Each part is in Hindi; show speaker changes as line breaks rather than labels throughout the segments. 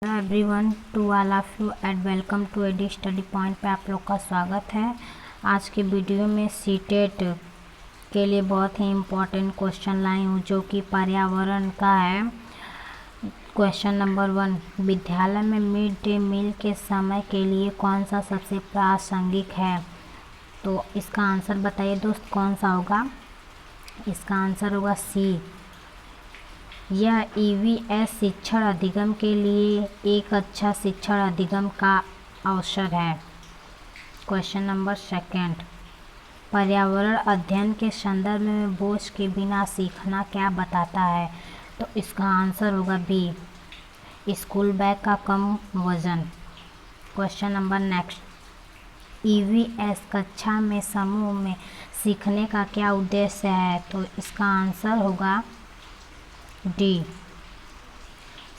Hello everyone, to all of you and welcome to AD study point पे आप लोग का स्वागत है। आज के वीडियो में सीटेट के लिए बहुत ही इम्पोर्टेंट क्वेश्चन लाई हूँ जो कि पर्यावरण का है। क्वेश्चन नंबर 1, विद्यालय में मिड डे मील के समय के लिए कौन सा सबसे प्रासंगिक है? तो इसका आंसर बताइए दोस्त, कौन सा होगा? इसका आंसर होगा सी। यह ईवीएस शिक्षण अधिगम के लिए एक अच्छा शिक्षण अधिगम का अवसर है। क्वेश्चन नंबर 2, पर्यावरण अध्ययन के संदर्भ में बोझ के बिना सीखना क्या बताता है? तो इसका आंसर होगा बी, स्कूल बैग का कम वजन। क्वेश्चन नंबर नेक्स्ट, ईवीएस कक्षा में समूह में सीखने का क्या उद्देश्य है? तो इसका आंसर होगा डी,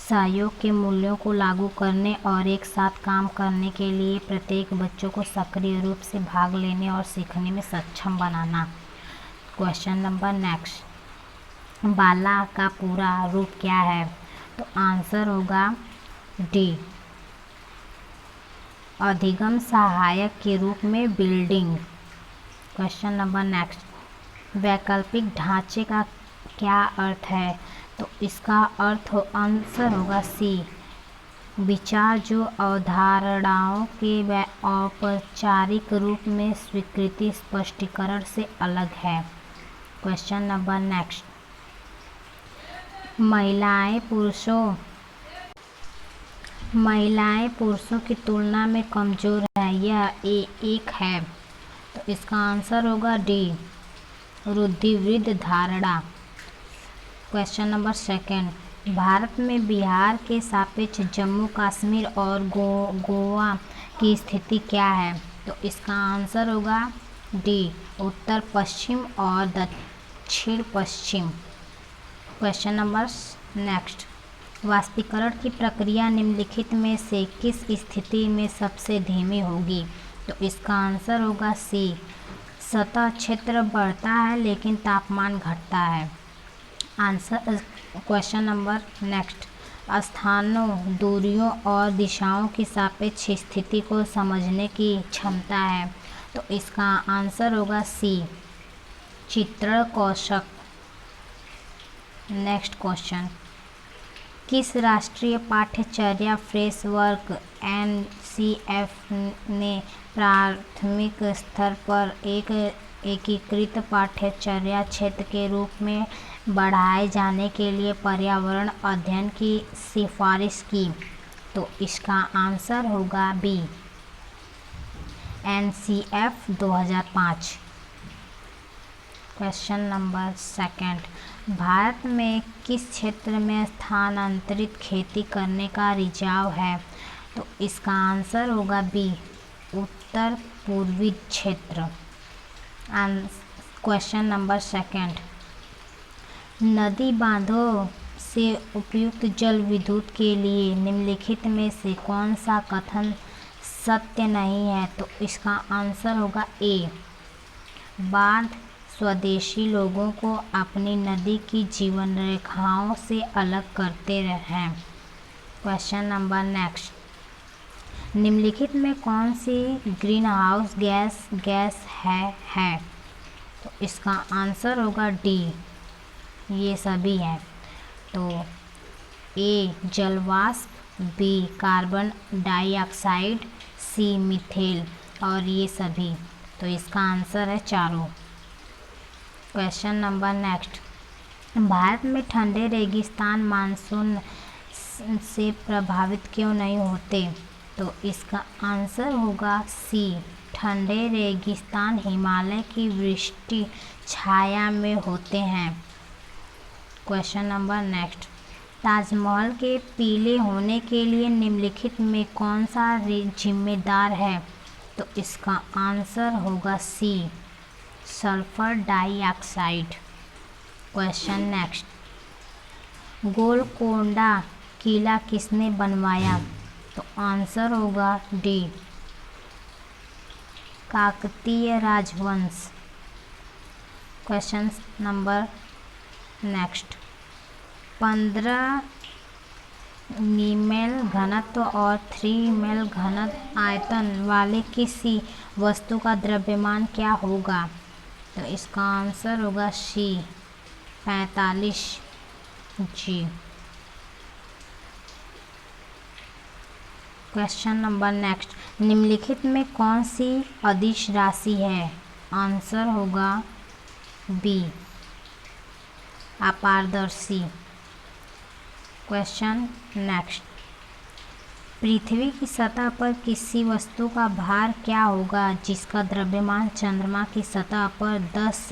सहयोग के मूल्यों को लागू करने और एक साथ काम करने के लिए प्रत्येक बच्चों को सक्रिय रूप से भाग लेने और सीखने में सक्षम बनाना। क्वेश्चन नंबर नेक्स्ट, बाला का पूरा रूप क्या है? तो आंसर होगा डी, अधिगम सहायक के रूप में बिल्डिंग। क्वेश्चन नंबर नेक्स्ट, वैकल्पिक ढांचे का क्या अर्थ है? तो इसका आंसर होगा सी, विचार जो अवधारणाओं के औपचारिक रूप में स्वीकृति स्पष्टीकरण से अलग है। क्वेश्चन नंबर नेक्स्ट, महिलाएं पुरुषों की तुलना में कमजोर है, यह एक है। तो इसका आंसर होगा डी, रूढ़िवादी धारणा। क्वेश्चन नंबर 2, भारत में बिहार के सापेक्ष जम्मू कश्मीर और गोवा की स्थिति क्या है? तो इसका आंसर होगा डी, उत्तर पश्चिम और दक्षिण पश्चिम। क्वेश्चन नंबर नेक्स्ट, वाष्पीकरण की प्रक्रिया निम्नलिखित में से किस स्थिति में सबसे धीमी होगी? तो इसका आंसर होगा सी, सतह क्षेत्र बढ़ता है लेकिन तापमान घटता है। आंसर क्वेश्चन नंबर नेक्स्ट, स्थानों, दूरियों और दिशाओं की सापेक्ष स्थिति को समझने की क्षमता है। तो इसका आंसर होगा सी, चित्रण कौशल। नेक्स्ट क्वेश्चन, किस राष्ट्रीय पाठ्यचर्या फ्रेमवर्क एनसीएफ ने प्राथमिक स्तर पर एक एकीकृत पाठ्यचर्या क्षेत्र के रूप में बढ़ाए जाने के लिए पर्यावरण अध्ययन की सिफारिश की? तो इसका आंसर होगा B, NCF 2005। Question number 2, Bharat में किस क्षेत्र में स्थानांतरित खेती करने का रिझाव है? तो इसका आंसर होगा बी, उत्तर पूर्वी क्षेत्र। क्वेश्चन नंबर 2, नदी बांधों से उपयुक्त जल विद्युत के लिए निम्नलिखित में से कौन सा कथन सत्य नहीं है? तो इसका आंसर होगा ए, बांध स्वदेशी लोगों को अपनी नदी की जीवन रेखाओं से अलग करते हैं। क्वेश्चन नंबर नेक्स्ट, निम्नलिखित में कौन सी ग्रीन हाउस गैस है? तो इसका आंसर होगा डी, ये सभी हैं। तो ए जलवाष्प, बी कार्बन डाइऑक्साइड, सी मीथेन और ये सभी। तो इसका आंसर है चारों। क्वेश्चन नंबर नेक्स्ट, भारत में ठंडे रेगिस्तान मानसून से प्रभावित क्यों नहीं होते? तो इसका आंसर होगा सी, ठंडे रेगिस्तान हिमालय की वृष्टि छाया में होते हैं। क्वेश्चन नंबर नेक्स्ट, ताजमहल के पीले होने के लिए निम्नलिखित में कौन सा जिम्मेदार है? तो इसका आंसर होगा C, sulphur dioxide. Question next, Golconda किला किसने बनवाया? तो आंसर होगा डी, काकतीय राजवंश। क्वेश्चन नंबर नेक्स्ट, 15 निमेल घनत्व और 3 मेल घनत्व आयतन वाले किसी वस्तु का द्रव्यमान क्या होगा? तो इसका आंसर होगा सी 45 जी। क्वेश्चन नंबर नेक्स्ट, निम्नलिखित में कौन सी अदिश राशि है? आंसर होगा बी अपारदर्शी। क्वेश्चन नेक्स्ट, पृथ्वी की सतह पर किसी वस्तु का भार क्या होगा जिसका द्रव्यमान चंद्रमा की सतह पर 10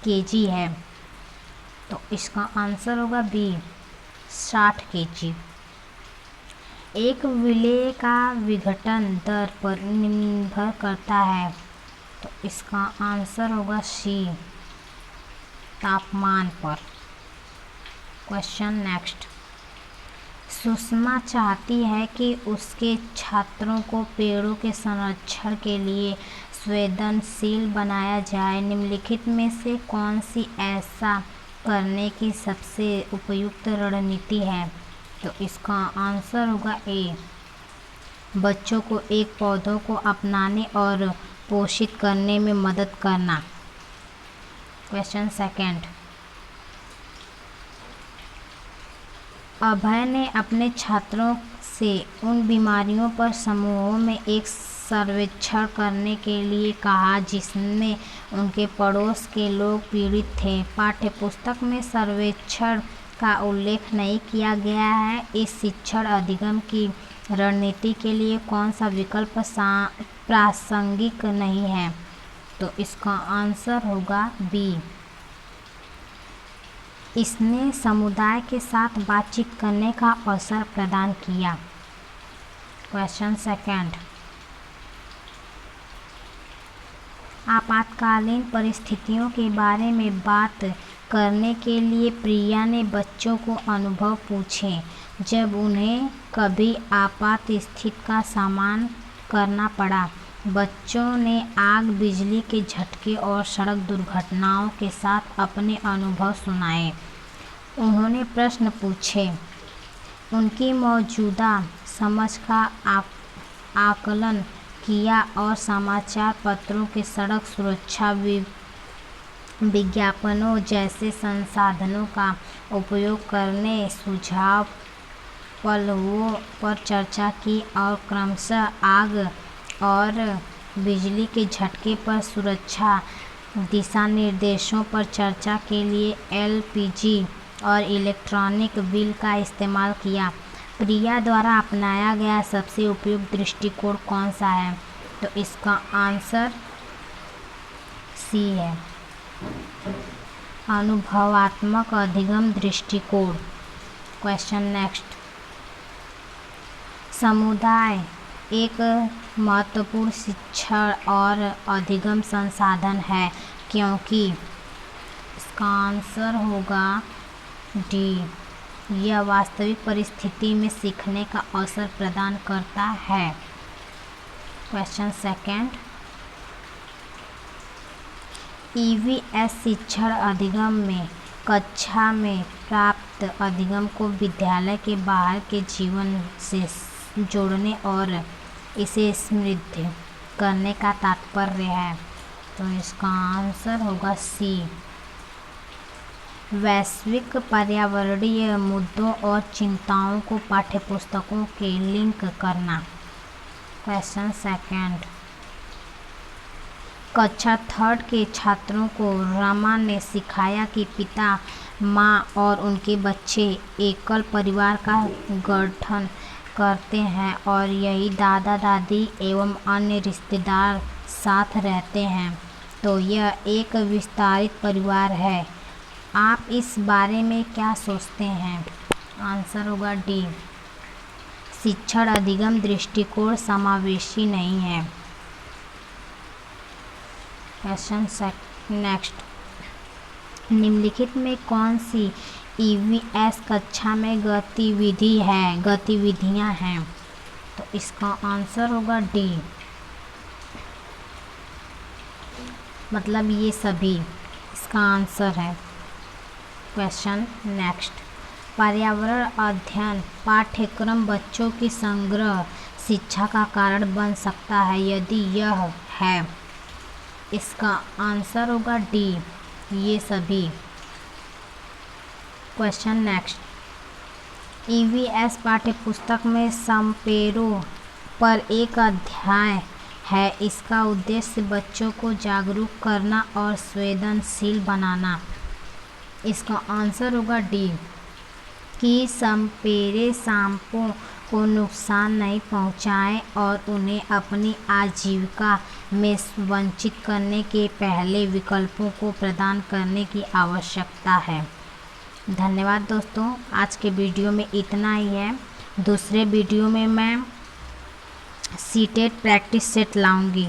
केजी है? तो इसका आंसर होगा बी 60 केजी। एक विलेय का विघटन दर पर निर्भर करता है। तो इसका आंसर होगा सी तापमान पर। क्वेश्चन नेक्स्ट, सुषमा चाहती है कि उसके छात्रों को पेड़ों के संरक्षण के लिए संवेदनशील बनाया जाए। निम्नलिखित में से कौन सी ऐसा करने की सबसे उपयुक्त रणनीति है? तो इसका आंसर होगा ए बच्चों को एक पौधों को अपनाने और पोषित करने में मदद करना। क्वेश्चन सेकंड, अभय ने अपने छात्रों से उन बीमारियों पर समूहों में एक सर्वेक्षण करने के लिए कहा जिसमें उनके पड़ोस के लोग पीड़ित थे। पाठ्यपुस्तक में सर्वेक्षण का उल्लेख नहीं किया गया है। इस शिक्षण अधिगम की रणनीति के लिए कौन सा विकल्प प्रासंगिक नहीं है? तो इसका आंसर होगा बी इसने समुदाय के साथ बातचीत करने का अवसर प्रदान किया। क्वेश्चन सेकंड, आपातकालीन परिस्थितियों के बारे में बात करने के लिए प्रिया ने बच्चों को अनुभव पूछे जब उन्हें कभी आपात स्थिति का सामना करना पड़ा। बच्चों ने आग, बिजली के झटके और सड़क दुर्घटनाओं के साथ अपने अनुभव सुनाए। उन्होंने प्रश्न पूछे, उनकी मौजूदा समझ का आकलन किया और समाचार पत्रों के सड़क सुरक्षा विज्ञापनों जैसे संसाधनों का उपयोग करने सुझाव पहलुओं पर चर्चा की और क्रमशः आग और बिजली के झटके पर सुरक्षा दिशा निर्देशों पर चर्चा के लिए एलपीजी और इलेक्ट्रॉनिक बिल का इस्तेमाल किया। प्रिया द्वारा अपनाया गया सबसे उपयुक्त दृष्टिकोण कौन सा है? तो इसका आंसर सी है अनुभवात्मक अधिगम दृष्टिकोण। क्वेश्चन नेक्स्ट, समुदाय एक महत्वपूर्ण शिक्षण और अधिगम संसाधन है क्योंकि इसका आंसर होगा डी यह वास्तविक परिस्थिति में सीखने का अवसर प्रदान करता है। क्वेश्चन सेकंड, ईवीएस शिक्षण अधिगम में कक्षा में प्राप्त अधिगम को विद्यालय के बाहर के जीवन से जोड़ने और इसे समृद्ध करने का तात्पर्य है। तो इसका आंसर होगा सी वैश्विक पर्यावरणीय मुद्दों और चिंताओं को पाठ्यपुस्तकों के लिंक करना। क्वेश्चन सेकंड, कक्षा 3 के छात्रों को रमा ने सिखाया कि पिता, माँ और उनके बच्चे एकल परिवार का गठन करते हैं और यही दादा दादी एवं अन्य रिश्तेदार साथ रहते हैं तो यह एक विस्तारित परिवार है। आप इस बारे में क्या सोचते हैं? आंसर होगा डी शिक्षण अधिगम दृष्टिकोण समावेशी नहीं है। क्वेश्चन नेक्स्ट, निम्नलिखित में कौन सी ईवीएस कक्षा में गतिविधियां हैं? तो इसका आंसर होगा डी मतलब ये सभी इसका आंसर है। क्वेश्चन नेक्स्ट, पर्यावरण अध्ययन पाठ्यक्रम बच्चों की समग्र शिक्षा का कारण बन सकता है? यदि यह है, इसका आंसर होगा डी, ये सभी। क्वेश्चन नेक्स्ट, ईवीएस पाठ्यपुस्तक में समपेरों पर एक अध्याय है। इसका उद्देश्य बच्चों को जागरूक करना और संवेदनशील बनाना। इसका आंसर होगा डी, कि समपेरे सांपों को नुकसान नहीं पहुंचाएं और उन्हें अपनी आजीविका में वंचित करने के पहले विकल्पों को प्रदान करने की आवश्यकता है। धन्यवाद दोस्तों, आज के वीडियो में इतना ही है। दूसरे वीडियो में मैं सीटेट प्रैक्टिस सेट लाऊंगी।